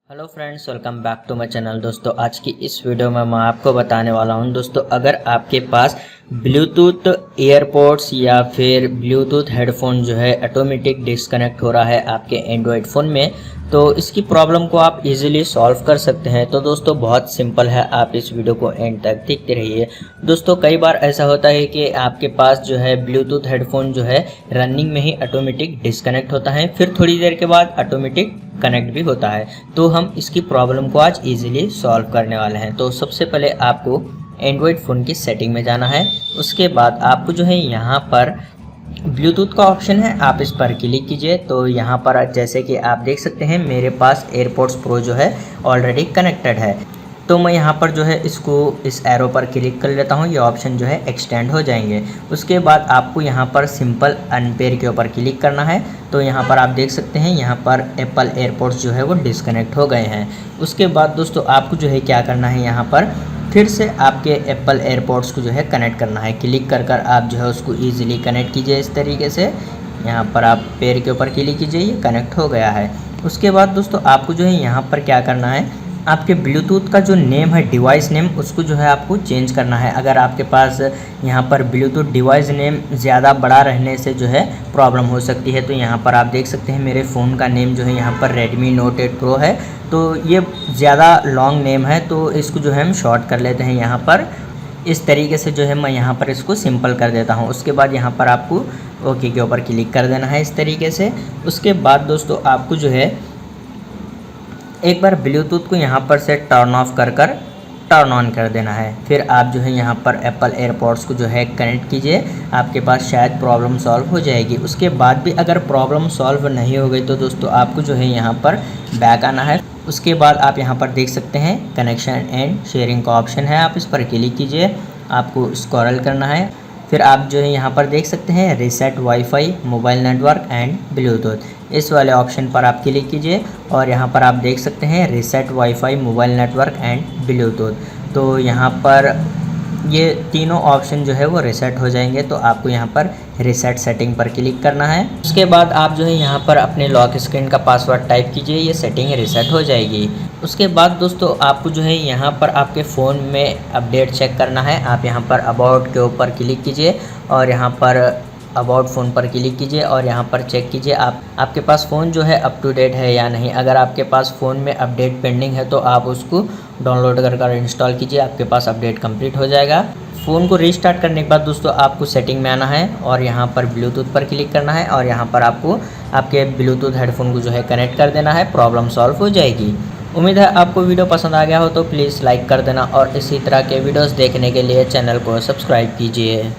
Hello friends, welcome back to my channel. दोस्तों, आज की इस वीडियो में मैं आपको बताने वाला हूं दोस्तों, अगर आपके पास ब्लूटूथ एयरपोड्स या फिर ब्लूटूथ हेडफोन जो है ऑटोमेटिक डिस्कनेक्ट हो रहा है आपके एंड्रॉयड फ़ोन में, तो इसकी प्रॉब्लम को आप इजीली सॉल्व कर सकते हैं। तो दोस्तों बहुत सिंपल है, आप इस वीडियो को एंड तक देखते रहिए। दोस्तों कई बार ऐसा होता है कि आपके पास जो है ब्लूटूथ हेडफोन जो है रनिंग में ही ऑटोमेटिक डिस्कनेक्ट होता है, फिर थोड़ी देर के बाद ऑटोमेटिक कनेक्ट भी होता है। तो हम इसकी प्रॉब्लम को आज इजीली सॉल्व करने वाले हैं। तो सबसे पहले आपको एंड्रॉयड फ़ोन की सेटिंग में जाना है। उसके बाद आपको जो है यहाँ पर ब्लूटूथ का ऑप्शन है, आप इस पर क्लिक कीजिए। तो यहाँ पर जैसे कि आप देख सकते हैं मेरे पास एयरपोड्स प्रो जो है ऑलरेडी कनेक्टेड है। तो मैं यहाँ पर जो है इसको इस एरो पर क्लिक कर लेता हूँ, ये ऑप्शन जो है एक्सटेंड हो जाएंगे। उसके बाद आपको यहाँ पर सिंपल अनपेयर के ऊपर क्लिक करना है। तो यहाँ पर आप देख सकते हैं यहाँ पर एप्पल एयरपोड्स जो है वो डिस्कनेक्ट हो गए हैं। उसके बाद दोस्तों आपको जो है क्या करना है, यहाँ पर फिर से आपके एप्पल एयरपोड्स को जो है कनेक्ट करना है। क्लिक कर आप जो है उसको ईजिली कनेक्ट कीजिए इस तरीके से। यहाँ पर आप पेयर के ऊपर क्लिक कीजिए, ये कनेक्ट हो गया है। उसके बाद दोस्तों आपको जो है यहाँ पर क्या करना है, आपके ब्लूटूथ का जो नेम है, डिवाइस नेम, उसको जो है आपको चेंज करना है। अगर आपके पास यहाँ पर ब्लूटूथ डिवाइस नेम ज़्यादा बड़ा रहने से जो है प्रॉब्लम हो सकती है। तो यहाँ पर आप देख सकते हैं मेरे फ़ोन का नेम जो है यहाँ पर Redmi Note 8 Pro है। तो ये ज़्यादा लॉन्ग नेम है, तो इसको जो है हम शॉर्ट कर लेते हैं। यहाँ पर इस तरीके से जो है मैं यहाँ पर इसको सिंपल कर देता हूँ। उसके बाद यहाँ पर आपको ओके के ऊपर क्लिक कर देना है इस तरीके से। उसके बाद दोस्तों आपको जो है एक बार ब्लूटूथ को यहाँ पर से टर्न ऑफ कर टर्न ऑन कर देना है। फिर आप जो है यहाँ पर एप्पल एयरपोड्स को जो है कनेक्ट कीजिए, आपके पास शायद प्रॉब्लम सॉल्व हो जाएगी। उसके बाद भी अगर प्रॉब्लम सॉल्व नहीं हो गई तो दोस्तों आपको जो है यहाँ पर बैक आना है। उसके बाद आप यहाँ पर देख सकते हैं कनेक्शन एंड शेयरिंग का ऑप्शन है, आप इस पर क्लिक कीजिए, आपको स्क्रॉल करना है। फिर आप जो है यहाँ पर देख सकते हैं reset wifi mobile network and Bluetooth, इस वाले ऑप्शन पर आप क्लिक कीजिए और यहाँ पर आप देख सकते हैं reset wifi mobile network and Bluetooth. तो यहाँ पर ये तीनों ऑप्शन जो है वो रीसेट हो जाएंगे। तो आपको यहाँ पर रीसेट सेटिंग पर क्लिक करना है। उसके बाद आप जो है यहाँ पर अपने लॉक स्क्रीन का पासवर्ड टाइप कीजिए, ये सेटिंग रीसेट हो जाएगी। उसके बाद दोस्तों आपको जो है यहाँ पर आपके फ़ोन में अपडेट चेक करना है। आप यहाँ पर अबाउट के ऊपर क्लिक कीजिए और यहाँ पर अबाउट फ़ोन पर क्लिक कीजिए और यहाँ पर चेक कीजिए आपके पास फ़ोन जो है अप टू डेट है या नहीं। अगर आपके पास फ़ोन में अपडेट पेंडिंग है तो आप उसको डाउनलोड कर इंस्टॉल कीजिए, आपके पास अपडेट कंप्लीट हो जाएगा। फ़ोन को रीस्टार्ट करने के बाद दोस्तों आपको सेटिंग में आना है और यहाँ पर ब्लूटूथ पर क्लिक करना है और यहाँ पर आपको आपके ब्लूटूथ हेडफोन को जो है कनेक्ट कर देना है, प्रॉब्लम सॉल्व हो जाएगी। उम्मीद है आपको वीडियो पसंद आ गया हो तो प्लीज़ लाइक कर देना और इसी तरह के वीडियोस देखने के लिए चैनल को सब्सक्राइब कीजिए।